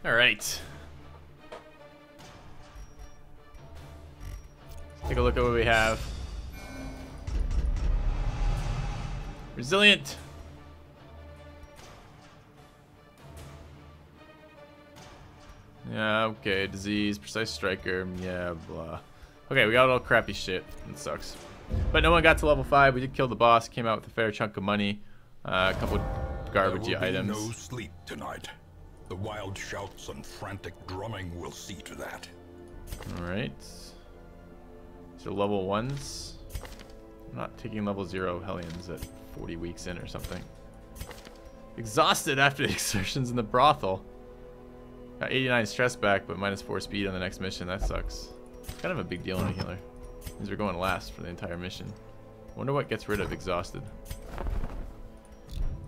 Alright. Take a look at what we have. Resilient. Yeah, okay. Disease, precise striker, yeah, blah. Okay, we got all crappy shit. It sucks. But no one got to level 5. We did kill the boss. Came out with a fair chunk of money. A couple garbagey items. No sleep tonight. The wild shouts and frantic drumming will see to that. Alright. So level 1s. I'm not taking level 0 Hellions at 40 weeks in or something. Exhausted after the exertions in the brothel. Got 89 stress back, but -4 speed on the next mission. That sucks. Kind of a big deal in a healer. Means we're going last for the entire mission. Wonder what gets rid of exhausted.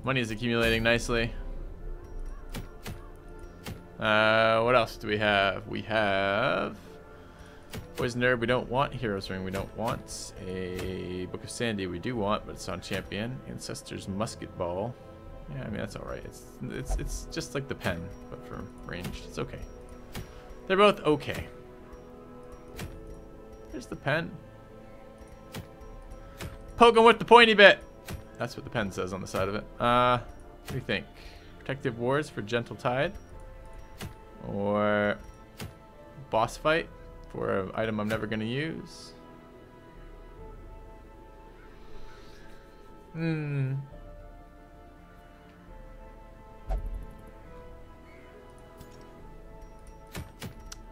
Money is accumulating nicely. What else do we have? We have Poison Herb. We don't want Hero's Ring. We don't want a Book of Sandy. We do want, but it's on Champion. Ancestor's Musket Ball. Yeah, I mean that's all right. It's just like the pen, but for ranged. It's okay. They're both okay. There's the pen. Poke him with the pointy bit. That's what the pen says on the side of it. What do you think? Protective Wars for Gentle Tide, or boss fight for an item I'm never gonna use?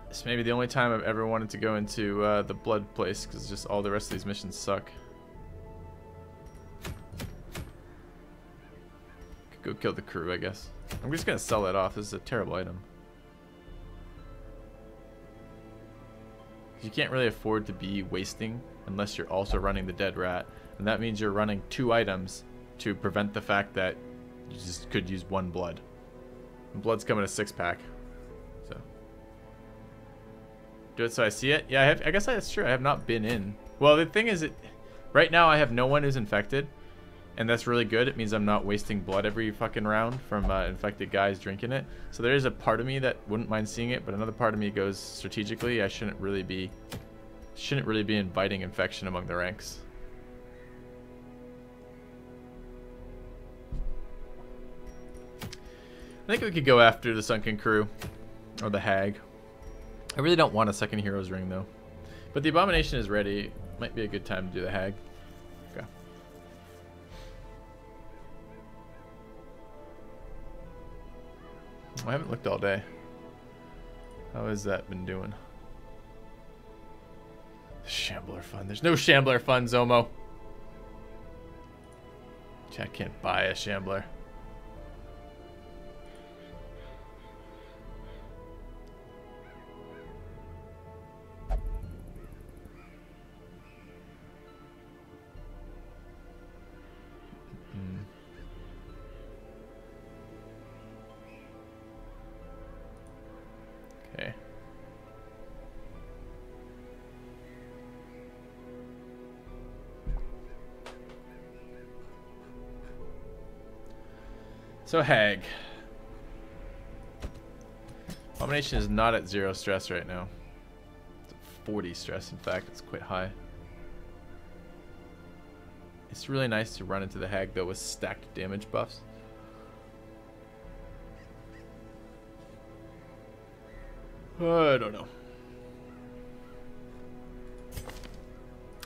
This may be the only time I've ever wanted to go into the blood place, because just all the rest of these missions suck. Could go kill the crew, I guess. I'm just gonna sell that off. This is a terrible item. You can't really afford to be wasting unless you're also running the dead rat, and that means you're running 2 items to prevent the fact that you just could use 1 blood. And blood's coming in a 6-pack. So do it so I see it. Yeah, I guess that's true. I have not been in. Well, the thing is, right now I have no one who's infected, and that's really good. It means I'm not wasting blood every fucking round from infected guys drinking it. So there is a part of me that wouldn't mind seeing it, but another part of me goes strategically. I shouldn't really be inviting infection among the ranks. I think we could go after the Sunken Crew or the Hag. I really don't want a second Hero's Ring though. But the Abomination is ready. Might be a good time to do the Hag. Okay. I haven't looked all day. How has that been doing? Shambler fun. There's no Shambler fun, Zomo. Chat can't buy a Shambler. Okay. So Hag. Abomination is not at 0 stress right now. It's at 40 stress, in fact. It's quite high. It's really nice to run into the Hag though with stacked damage buffs. I don't know.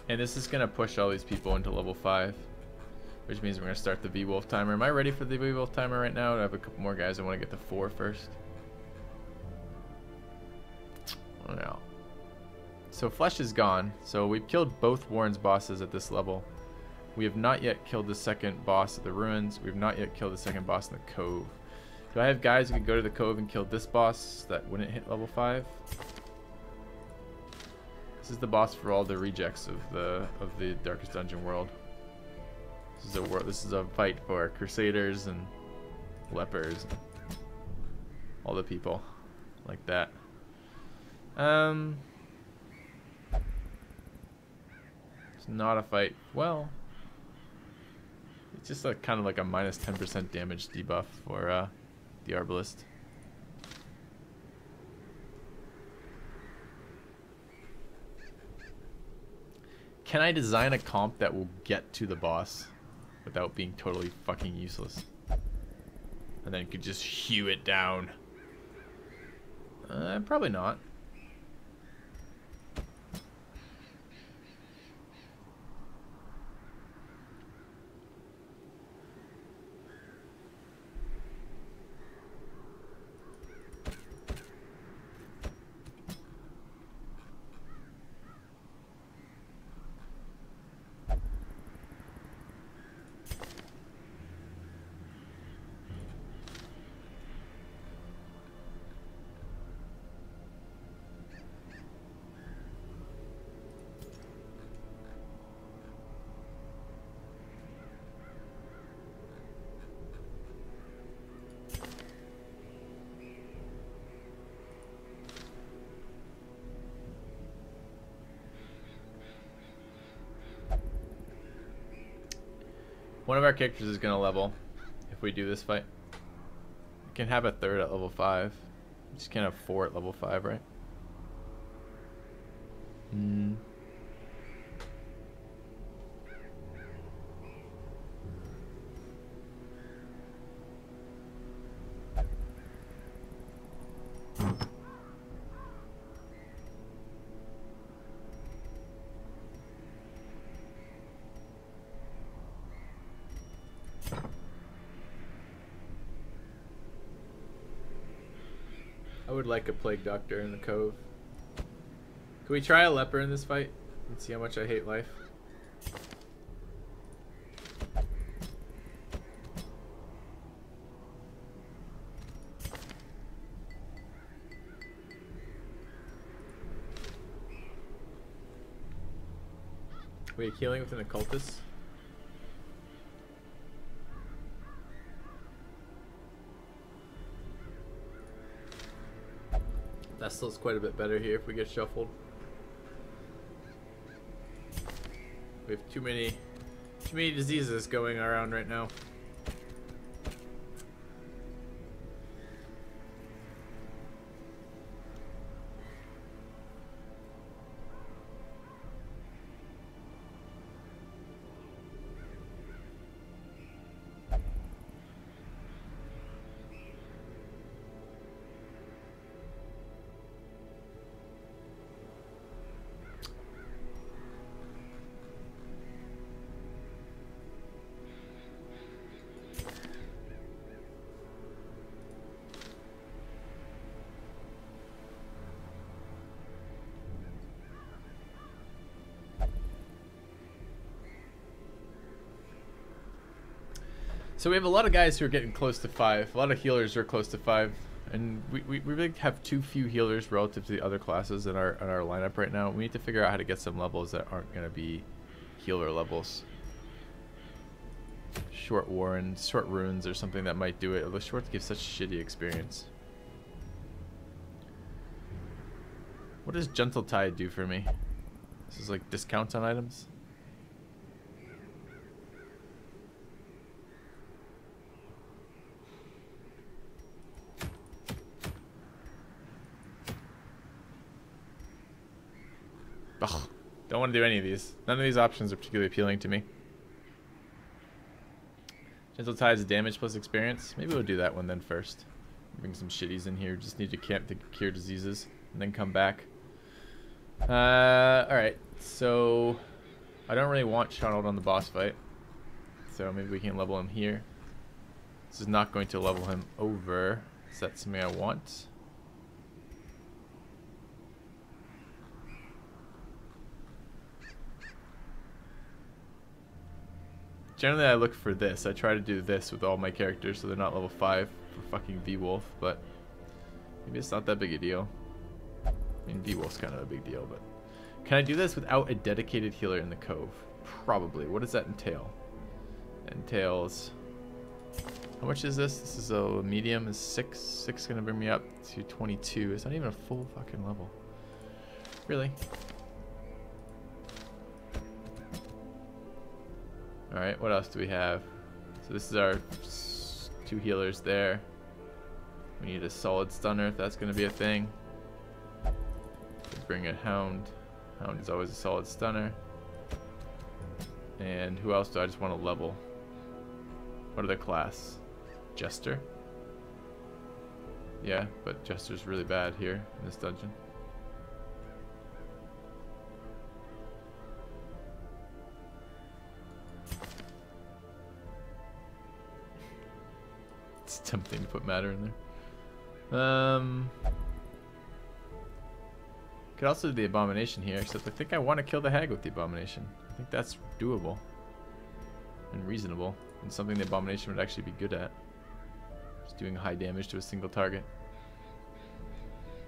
And this is going to push all these people into level 5. Which means we're going to start the V-Wolf timer. Am I ready for the V-Wolf timer right now? I have a couple more guys. I want to get to 4 first. Oh no. So Flesh is gone. So we've killed both Warren's bosses at this level. We have not yet killed the second boss at the Ruins. We have not yet killed the second boss in the Cove. Do I have guys who could go to the Cove and kill this boss that wouldn't hit level 5? This is the boss for all the rejects of the Darkest Dungeon world. This is a fight for Crusaders and Lepers, and all the people like that. It's not a fight. Well, it's just a kind of like a minus 10% damage debuff for the Arbalist. Can I design a comp that will get to the boss without being totally fucking useless? And then you could just hew it down. Probably not. One of our characters is gonna level if we do this fight. We can have a third at level 5. We just can't have 4 at level 5, right? Hmm. I would like a plague doctor in the Cove. Can we try a leper in this fight and see how much I hate life? Wait, healing with an occultist? That still is quite a bit better here if we get shuffled. We have too many diseases going around right now. So we have a lot of guys who are getting close to 5. A lot of healers are close to 5. And we really have too few healers relative to the other classes in our lineup right now. We need to figure out how to get some levels that aren't going to be healer levels. Short warrens, short runes or something that might do it. Although short gives such shitty experience. What does Gentle Tide do for me? This is like discounts on items? Ugh, don't want to do any of these. None of these options are particularly appealing to me. Gentle Tide's damage plus experience. Maybe we'll do that one then first. Bring some shitties in here. Just need to camp to cure diseases and then come back. Alright, so I don't really want Shonald on the boss fight. So maybe we can level him here. This is not going to level him over. Is that something I want? Generally, I look for this. I try to do this with all my characters so they're not level 5 for fucking V-Wolf, but maybe it's not that big a deal. I mean, V-Wolf's kind of a big deal, but... Can I do this without a dedicated healer in the Cove? Probably. What does that entail? It entails... How much is this? This is a medium, is 6. 6 is going to bring me up to 22. It's not even a full fucking level. Really? Alright, what else do we have? So this is our 2 healers there. We need a solid stunner if that's going to be a thing. Let's bring a Hound. Hound is always a solid stunner. And who else do I just want to level? What other class? Jester? Yeah, but Jester's really bad here in this dungeon. It's tempting to put matter in there. Could also do the abomination here, except I think I want to kill the hag with the abomination. I think that's doable and reasonable, and something the abomination would actually be good at. Just doing high damage to a single target.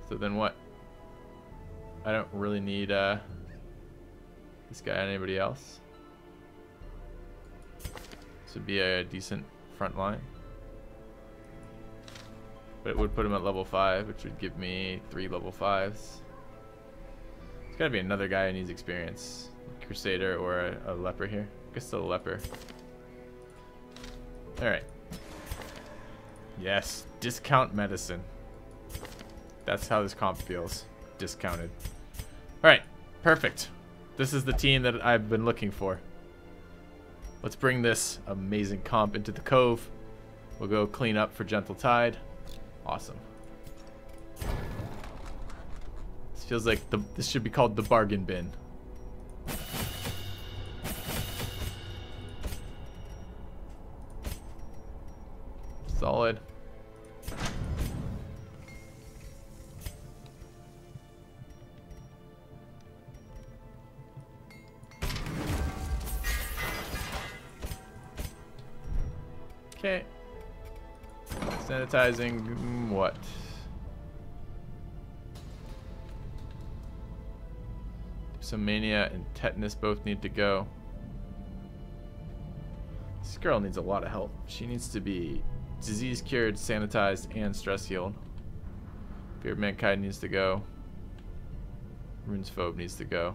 So then what? I don't really need this guy or anybody else. This would be a decent front line. But it would put him at level 5, which would give me 3 level 5s. There's gotta be another guy who needs experience. A Crusader or a leper here. I guess still a leper. Alright. Yes, discount medicine. That's how this comp feels. Discounted. Alright, perfect. This is the team that I've been looking for. Let's bring this amazing comp into the Cove. We'll go clean up for Gentle Tide. Awesome. This feels like this should be called the bargain bin. Solid. Okay. Sanitizing what? Some mania and tetanus both need to go. This girl needs a lot of help. She needs to be disease cured, sanitized, and stress healed. Fear of Mankind needs to go. Runes Phobe needs to go.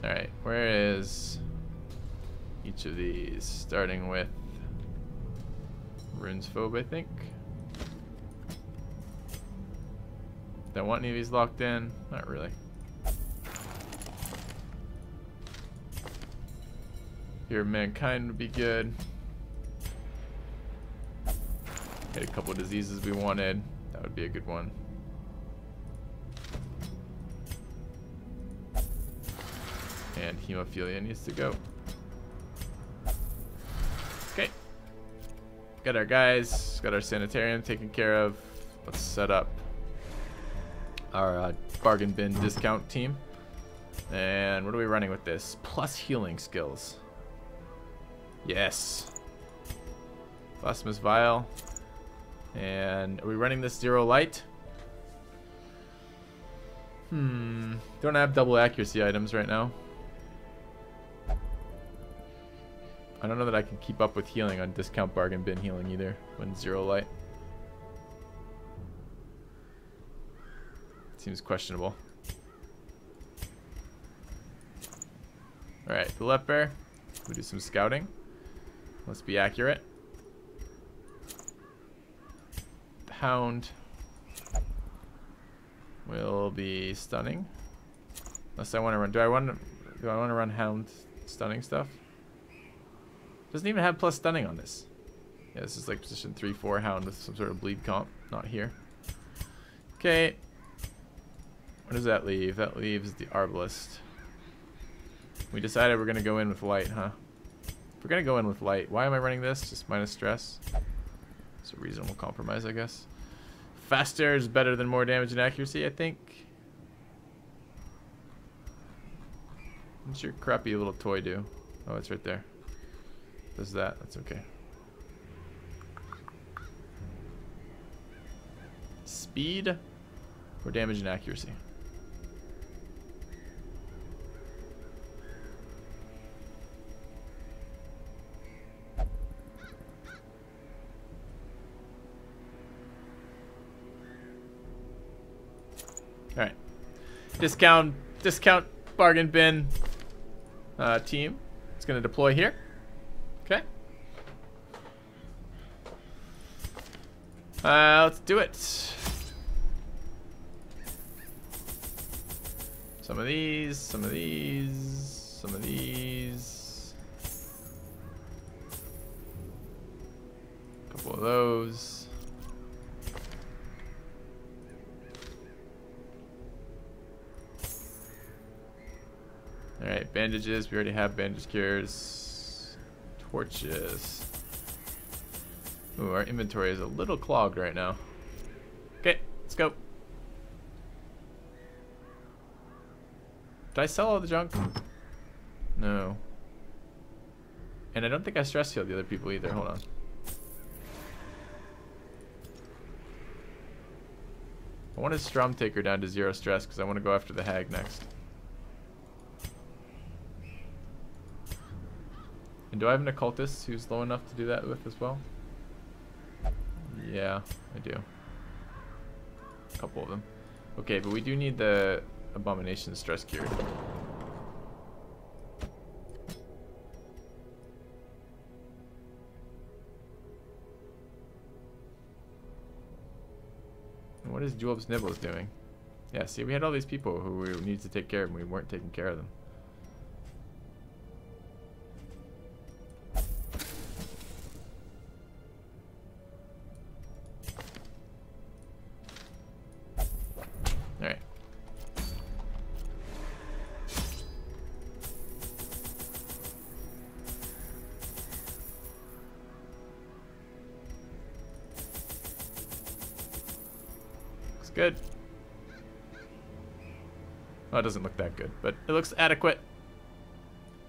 Alright, where is each of these? Starting with Runes Phobe, I think. Do I want any of these locked in? Not really. Fear of Mankind would be good. Get a couple of diseases we wanted. That would be a good one. And hemophilia needs to go. Okay. Got our guys. Got our sanitarium taken care of. Let's set up our bargain bin discount team. And what are we running with this? Plus healing skills. Yes. Blasphemous Vial. And are we running this 0 light? Don't have double accuracy items right now. I don't know that I can keep up with healing on discount bargain bin healing either when 0 light. Seems questionable. Alright, the leper. We'll do some scouting. Let's be accurate. The hound will be stunning. Unless I want to run. Do I want to run hound stunning stuff? Doesn't even have plus stunning on this. Yeah, this is like position 3-4 hound with some sort of bleed comp. Not here. Okay. What does that leave? That leaves the Arbalist. We decided we're going to go in with light, huh? If we're going to go in with light, why am I running this? Just minus stress. It's a reasonable compromise, I guess. Faster is better than more damage and accuracy, I think. What's your crappy little toy do? Oh, it's right there. Does that? That's okay. Speed or damage and accuracy? All right. Discount bargain bin team. It's going to deploy here. Okay. Let's do it. Some of these, some of these, some of these. A couple of those. Alright, bandages. We already have bandage cures. Torches. Ooh, our inventory is a little clogged right now. Okay, let's go. Did I sell all the junk? No. And I don't think I stress healed the other people either. Hold on. I want to Strom take her down to 0 stress because I want to go after the hag next. And do I have an occultist who's low enough to do that with as well? Yeah, I do. A couple of them. Okay, but we do need the Abomination stress cured. And what is Julep's Nibbles doing? Yeah, see, we had all these people who we needed to take care of and we weren't taking care of them. Alright. Looks good. Well, it doesn't look that good, but it looks adequate.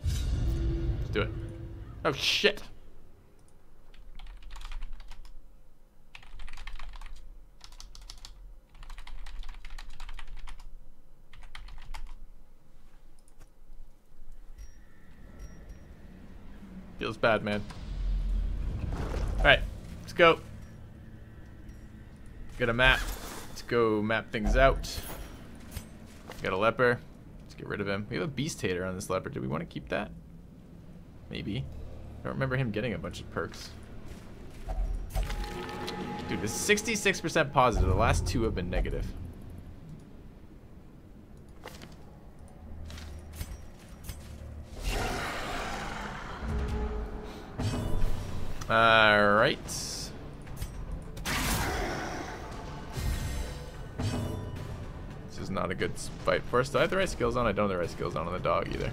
Let's do it. Oh, shit. Feels bad, man. Alright, let's go. Got a map. Let's go map things out. Got a leper. Let's get rid of him. We have a beast hater on this leper. Do we want to keep that? Maybe. I don't remember him getting a bunch of perks. Dude, this is 66% positive. The last two have been negative. Alright. This is not a good fight for us. Do I have the right skills on? I don't have the right skills on the dog either.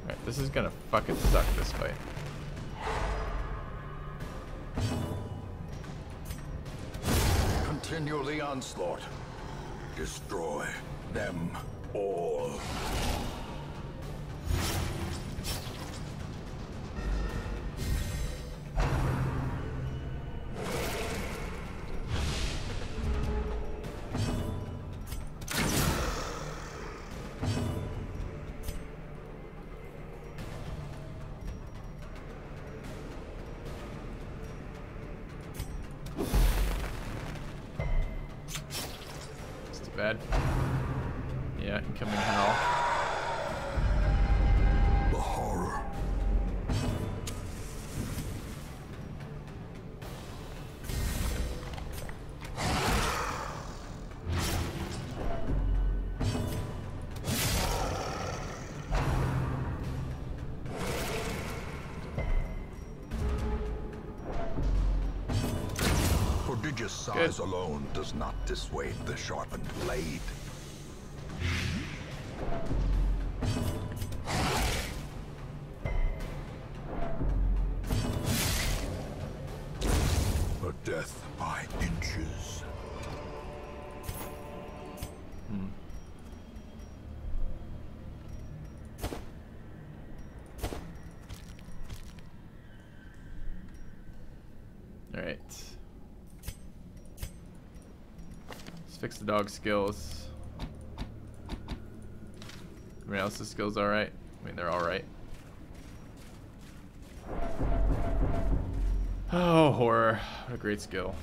Alright, this is gonna fucking suck, this fight. Continue the onslaught. Destroy them all. Bad. Yeah, incoming hell. The horror. Prodigious size alone does not dissuade the sharpened blade. A death by inches. Alright. Fix the dog skills. Everyone else's skills alright? I mean, they're alright. Oh, horror. What a great skill.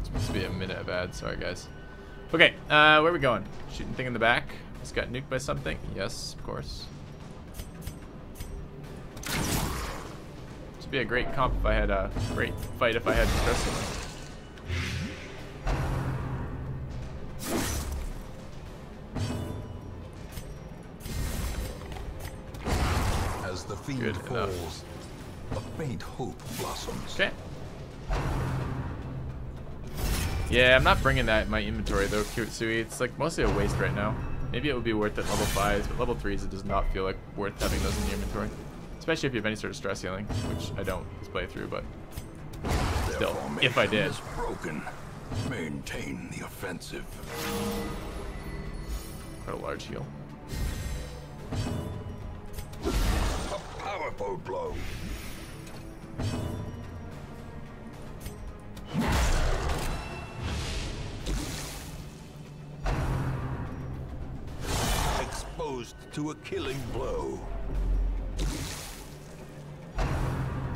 It's supposed to be a minute of bad. Sorry, guys. Okay, where are we going? Shooting thing in the back. Just got nuked by something. Yes, of course. Should be a great comp if I had a great fight if I had stress healing. As the fiend falls, a faint hope blossoms. Okay. Yeah, I'm not bringing that in my inventory though, Kutsui. It's like mostly a waste right now. Maybe it would be worth it level 5s, but level 3s it does not feel like worth having those in the inventory. Especially if you have any sort of stress healing, which I don't this playthrough, but still, if I did. Is broken. Maintain the offensive. Quite a large heal. A powerful blow. Exposed to a killing blow.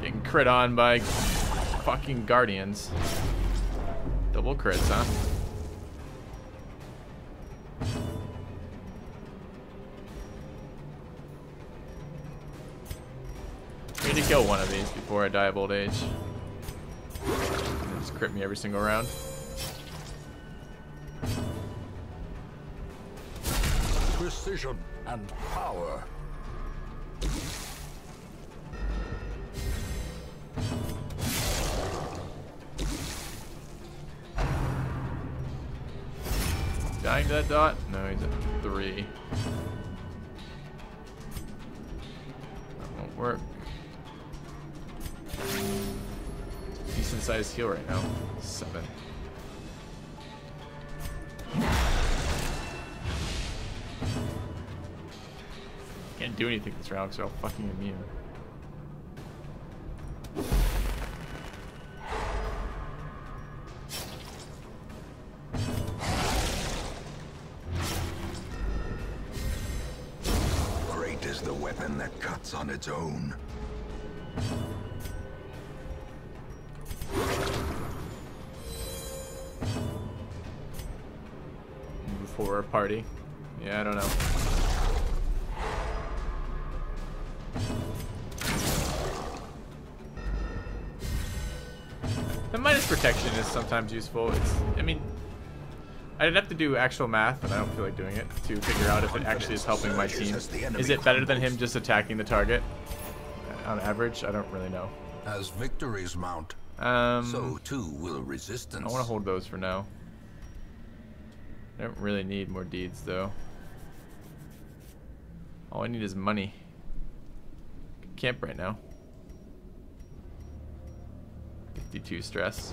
Getting crit on by fucking guardians. Double crits, huh? I need to kill one of these before I die of old age. They just crit me every single round. Precision and power. Dying to that dot? No, he's at 3. That won't work. Decent sized heal right now. 7. Can't do anything this round because they're all fucking immune. Great is the weapon that cuts on its own. Before a party. Yeah, I don't know. The minus protection is sometimes useful. I mean, I'd have to do actual math, and I don't feel like doing it, to figure out if it actually is helping my team. Is it better than him just attacking the target? On average, I don't really know. As victories mount, so too will resistance. I want to hold those for now. I don't really need more deeds, though. All I need is money. Camp right now. 52 stress.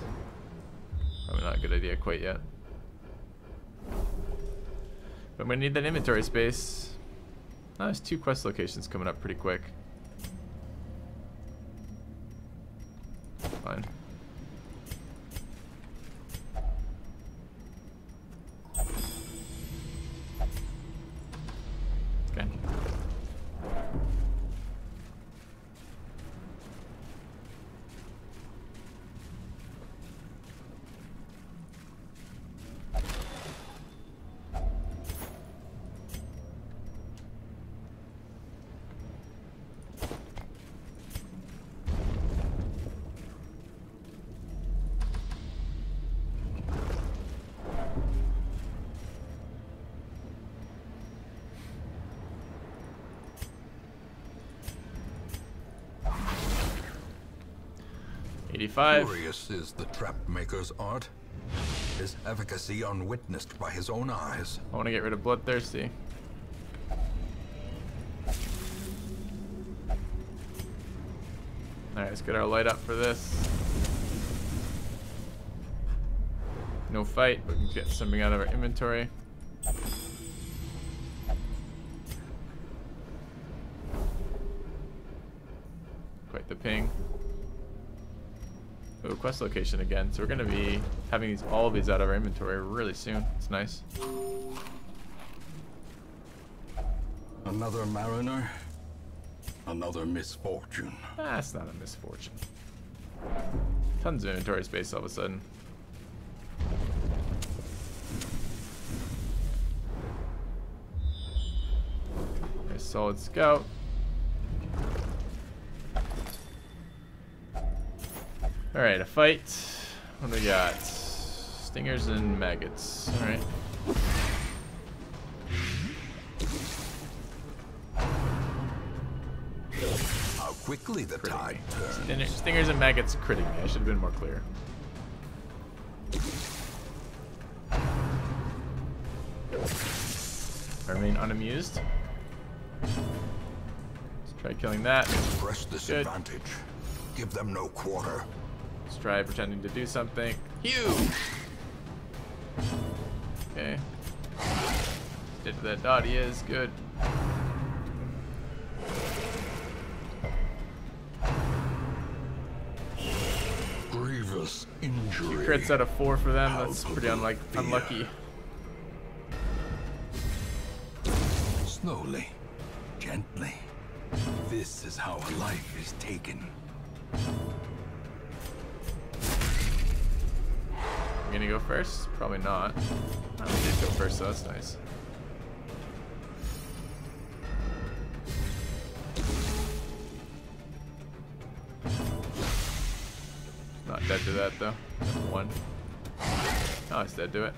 Probably not a good idea quite yet. But I'm gonna need that inventory space. Oh, there's 2 quest locations coming up pretty quick. Fine. Okay. Curious is the trap maker's art. His efficacy unwitnessed by his own eyes. I want to get rid of Bloodthirsty. Alright, let's get our light up for this. No fight, but we can get something out of our inventory. Quite the ping. Ooh, quest location again. So we're gonna be having all of these out of our inventory really soon. It's nice. Another mariner, another misfortune. That's not a misfortune. Tons of inventory space all of a sudden. solid scout. Alright, a fight. What do we got? Stingers and maggots. Alright. How quickly the tide turns. Stingers and maggots critting me. I should have been more clear. I remain unamused. Let's try killing that. Press this Good. advantage. Give them no quarter. Let's try pretending to do something. Huge! Okay. Did that dot, he is. Good. Grievous injury. 2 crits out of 4 for them. That's Out pretty of fear. unlucky. Slowly, gently. This is how a life is taken. I'm gonna go first? Probably not. Oh, we did go first, so that's nice. Not dead to that though. 1. Oh, it's dead to it.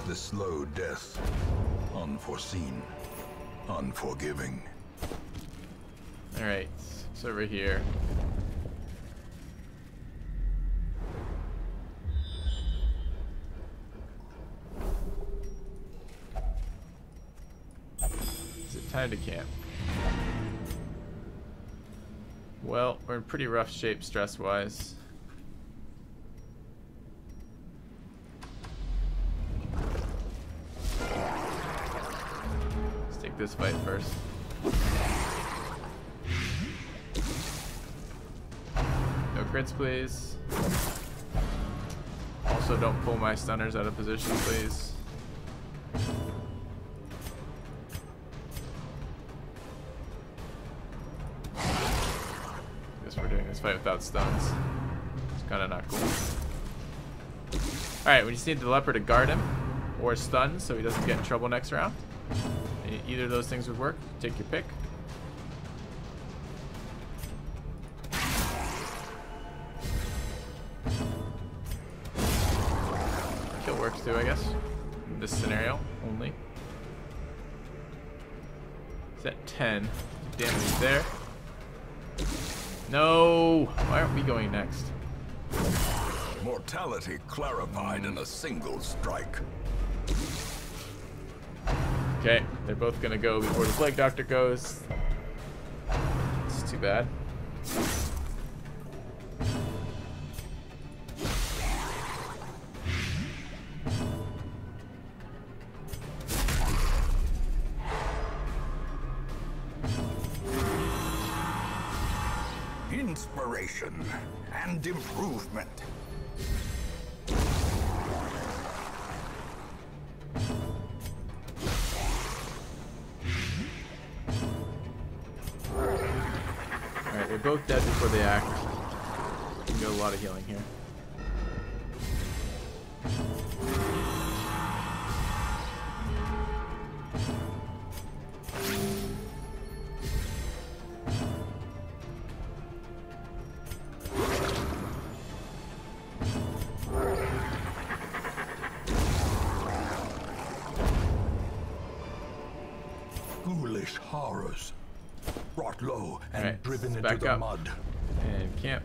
The slow death. Unforeseen. Unforgiving. Alright, it's over here. Is it time to camp? Well, we're in pretty rough shape stress-wise. Let's take this fight first. No crits, please. Also, don't pull my stunners out of position, please. Guess we're doing this fight without stuns. It's kind of not cool. Alright, we just need the leopard to guard him or stun so he doesn't get in trouble next round. Either of those things would work. Take your pick. Kill works too, I guess. In this scenario only. Is that 10? Damage there. No! Why aren't we going next? Mortality clarified in a single strike. Okay, they're both gonna go before the Plague Doctor goes. It's too bad. Inspiration and improvement. Alright, they're both dead before they act. We can get a lot of healing here. Ghoulish horrors. Brought low and Alright, driven into back the up. mud. And camp.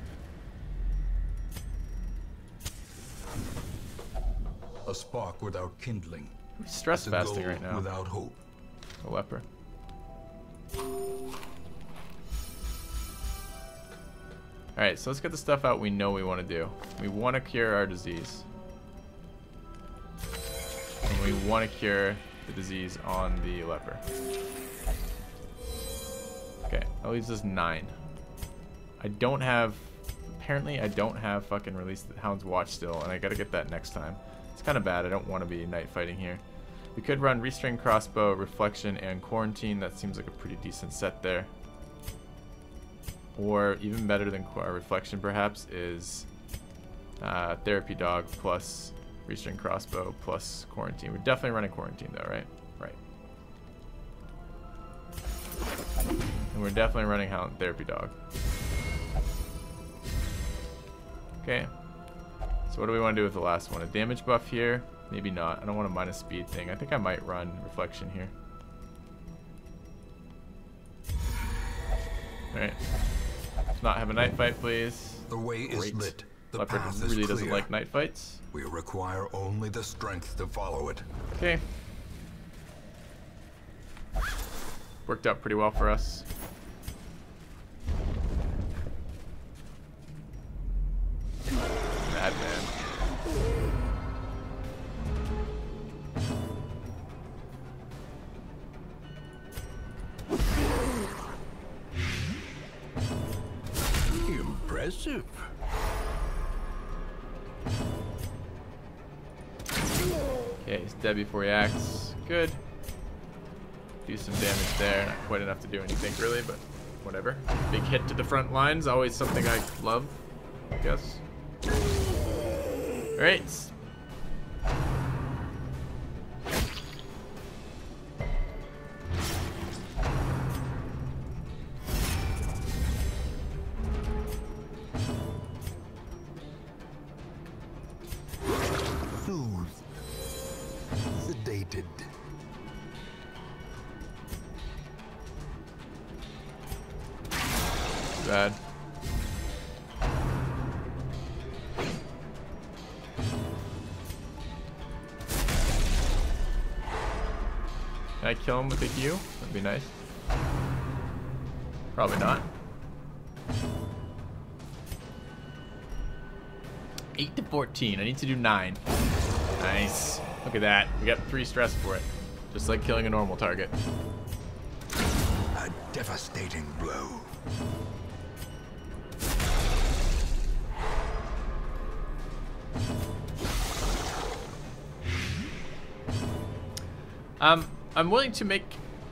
A spark without kindling. We're stress A fasting goal right now. without hope. A leper. Alright, so let's get the stuff out we know we want to do. We want to cure our disease. And we want to cure the disease on the leper. Okay, that leaves us 9. I don't have... Apparently I don't have fucking Release the Hound's Watch still, and I gotta get that next time. It's kind of bad. I don't want to be night fighting here. We could run Restrained Crossbow, Reflection, and Quarantine. That seems like a pretty decent set there. Or even better than Reflection perhaps is Therapy dog plus restring crossbow plus quarantine. We're definitely running quarantine though, right? Right. And we're definitely running hound therapy dog. Okay. So what do we want to do with the last one? A damage buff here? Maybe not. I don't want a minus speed thing. I think I might run reflection here. Alright. Let's not have a night fight, please. The way is lit. The Leopard path really is doesn't clear. like night fights. We require only the strength to follow it. Okay. Worked out pretty well for us. Madman. Impressive. Okay, he's dead before he acts. Good. Do some damage there. Not quite enough to do anything really, but whatever. Big hit to the front lines. Always something I love, I guess. Alright. Soothed. Sedated. Bad. Can I kill him with a Q? That'd be nice. Probably not. 8 to 14. I need to do 9. Nice. Look at that. We got 3 stress for it. Just like killing a normal target. A devastating blow. I'm willing to make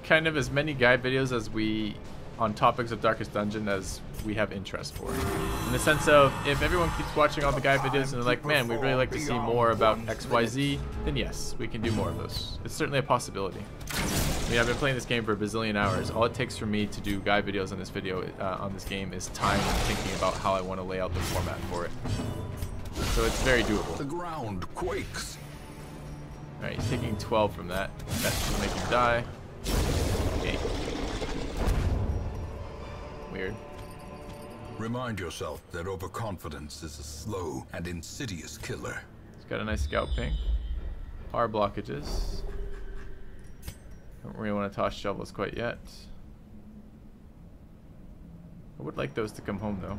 kind of as many guide videos as we on topics of Darkest Dungeon as we have interest for. In the sense of, if everyone keeps watching all the guide videos and they're like, man, we'd really like to see more about XYZ, then yes, we can do more of those. It's certainly a possibility. I mean, I've been playing this game for a bazillion hours. All it takes for me to do guide videos on this video, on this game, is time and thinking about how I want to lay out the format for it. So it's very doable. The ground quakes. Alright, he's taking 12 from that. That should make him die. Okay. Weird. Remind yourself that overconfidence is a slow and insidious killer. He's got a nice scout ping. Power blockages. Don't really want to toss shovels quite yet. I would like those to come home though.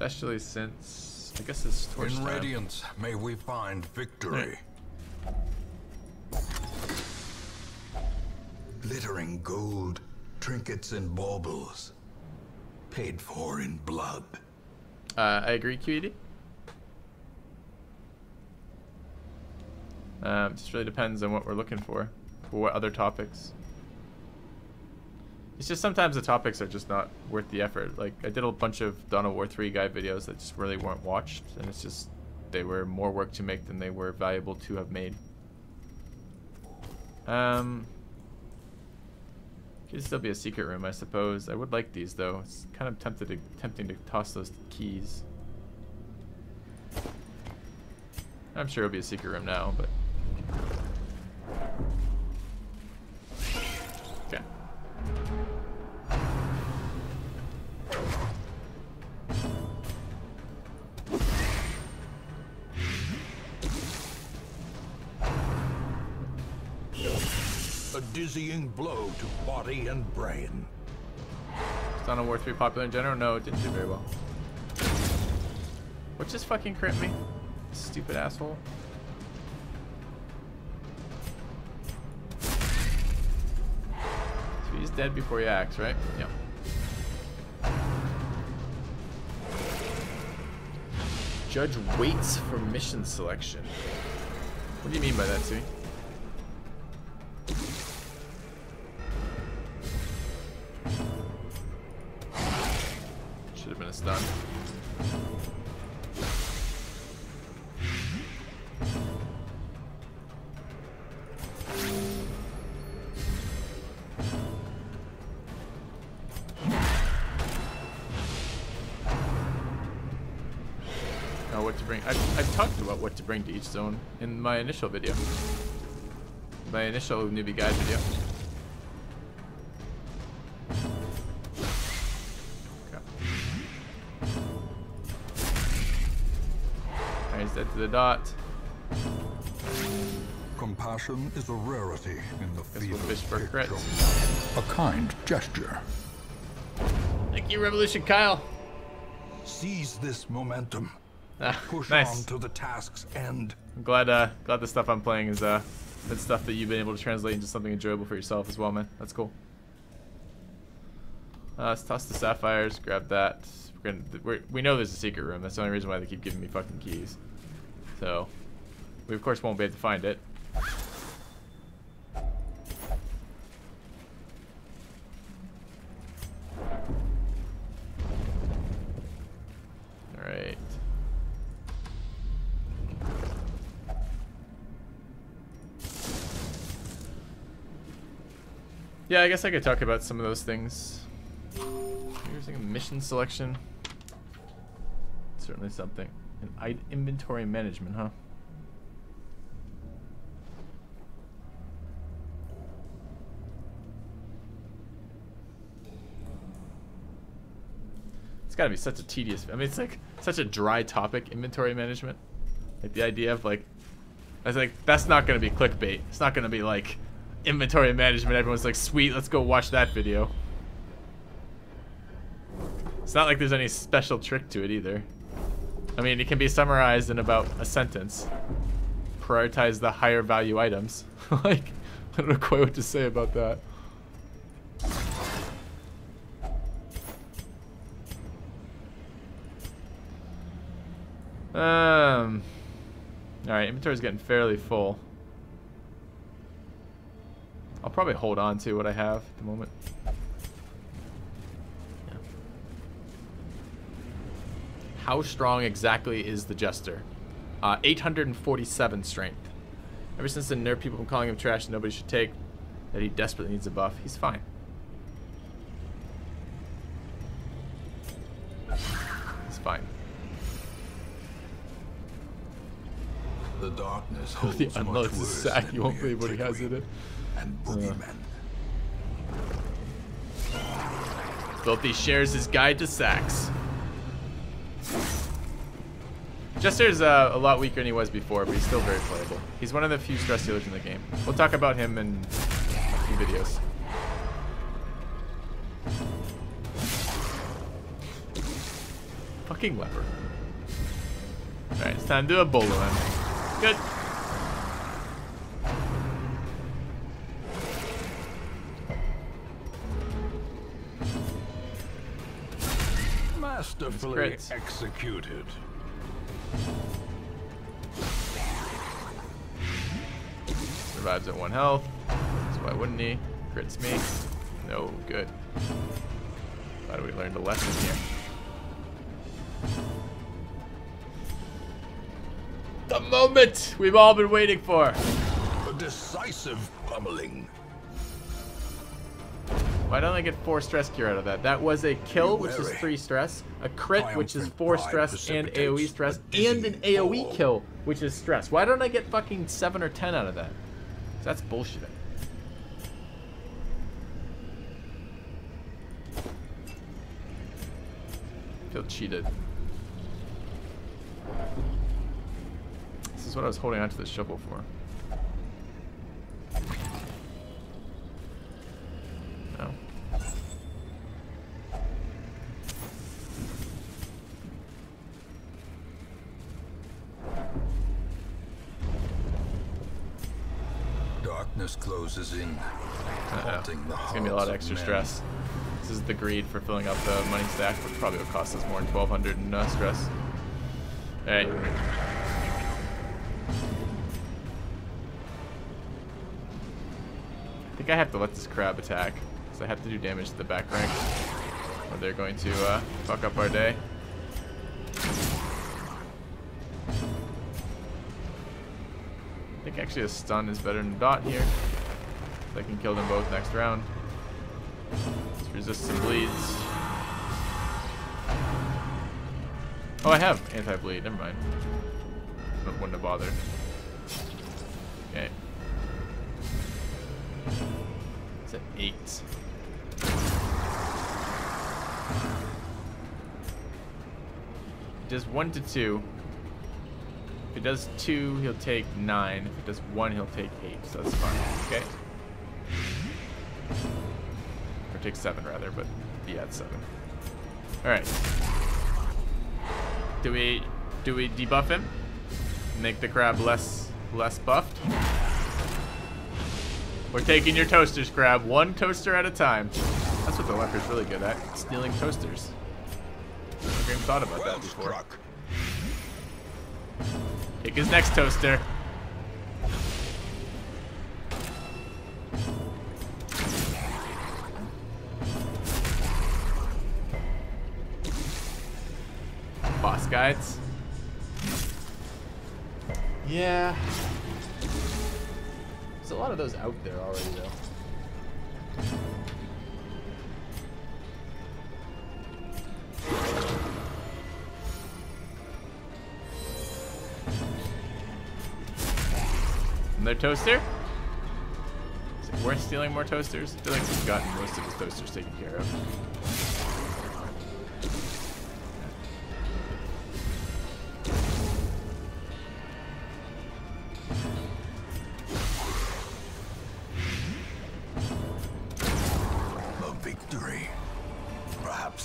Especially since, I guess it's torch In time. Radiance, may we find victory. Glittering gold, trinkets and baubles, paid for in blood. I agree, QED. Just really depends on what we're looking for what other topics. It's just sometimes the topics are just not worth the effort. Like, I did a bunch of Dawn of War 3 guide videos that just really weren't watched, and it's just, they were more work to make than they were valuable to have made. Could still be a secret room, I suppose. I would like these though. It's kind of tempting to toss those keys. I'm sure it'll be a secret room now, but okay. A dizzying blow to body and brain. Is Dawn of War 3 popular in general? No, it didn't do very well. What just fucking crit me? Stupid asshole. So he's dead before he acts, right? Yep. Judge waits for mission selection. What do you mean by that, Sui? Should have been a stun. Oh, what to bring? I've talked about what to bring to each zone in my initial video. My initial newbie guide video. He's dead to the dot. Compassion is a rarity in the field fish for of crits. a kind gesture. Thank you, Revolution Kyle. Seize this momentum. Push nice. on to the task's end. I'm glad the stuff I'm playing is that stuff that you've been able to translate into something enjoyable for yourself as well, man. That's cool. Let's toss the sapphires. Grab that. We know there's a secret room. That's the only reason why they keep giving me fucking keys. So, we of course won't be able to find it. Alright. Yeah, I guess I could talk about some of those things. Here's like a mission selection. Certainly something. And inventory management, huh? It's gotta be such a tedious, I mean, it's like such a dry topic, inventory management. Like the idea of like, I was like, that's not gonna be clickbait. It's not gonna be like inventory management. Everyone's like, sweet, let's go watch that video. It's not like there's any special trick to it either. I mean, it can be summarized in about a sentence. Prioritize the higher value items. Like, I don't know quite what to say about that. Alright, inventory's getting fairly full. I'll probably hold on to what I have at the moment. Yeah. How strong exactly is the Jester? 847 strength. Ever since the nerd people have been calling him trash and nobody should take, that he desperately needs a buff, he's fine. He's fine. The darkness If he holds unloads much his worse sack, than you won't mere believe what he has in it. and boogeymen. Filthy shares his guide to sacks. Jester's a lot weaker than he was before, but he's still very playable. He's one of the few stress healers in the game. We'll talk about him in a few videos. Fucking leper. Alright, it's time to do a bolo run. Good. Masterfully executed. Survives at 1 health. So why wouldn't he? Crits me. No good. Glad we learned a lesson here. The moment we've all been waiting for. A decisive pummeling. Why don't I get 4 stress cure out of that? That was a kill, which is 3 stress, a crit, which is 4 stress and AoE stress, and an AoE kill, which is stress. Why don't I get fucking 7 or 10 out of that? That's bullshit. I feel cheated. This is what I was holding onto the shovel for. No. Darkness closes in, haunting the It's gonna be a lot of extra stress. This is the greed for filling up the money stack, which probably will cost us more than 1,200 in stress. Alright. I think I have to let this crab attack, because I have to do damage to the back rank. or they're going to fuck up our day. I think actually a stun is better than a dot here. I can kill them both next round. Let's resist some bleeds. Oh, I have anti-bleed. Never mind. Wouldn't have bothered. Okay. It's at 8. He does 1 to 2. If he does 2, he'll take 9. If he does 1, he'll take 8. So that's fine. Okay. Or take 7 rather, but be at 7. All right. Do we debuff him? Make the crab less buffed? We're taking your toasters, crab. 1 toaster at a time. That's what the leper's really good at, stealing toasters. I never even thought about that before. Take his next toaster. Boss guides. Yeah. There's a lot of those out there already, though. Another toaster? Is it worth stealing more toasters? I feel like we've gotten most of his toasters taken care of.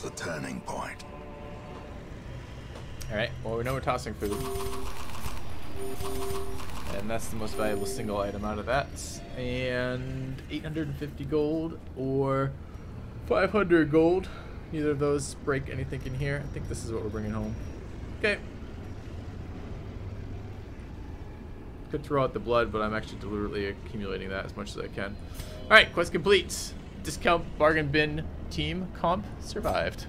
The turning point. Alright, well, we know we're tossing food. And that's the most valuable single item out of that. And 850 gold or 500 gold. Neither of those break anything in here. I think this is what we're bringing home. Okay. Could throw out the blood, but I'm actually deliberately accumulating that as much as I can. Alright, quest complete. Discount bargain bin team comp survived.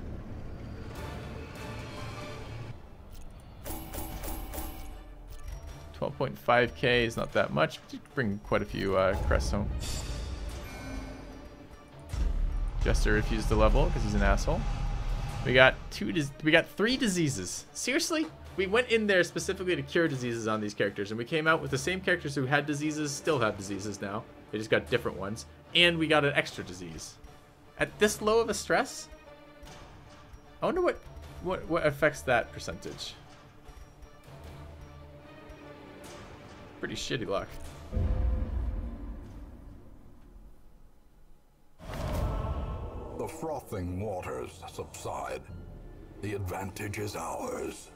$12.5K is not that much. We did bring quite a few crests home. Jester refused to level because he's an asshole. We got 3 diseases. Seriously? We went in there specifically to cure diseases on these characters, and we came out with the same characters who had diseases, still have diseases now. They just got different ones. And we got an extra disease. At this low of a stress? I wonder what affects that percentage. Pretty shitty luck. The frothing waters subside. The advantage is ours.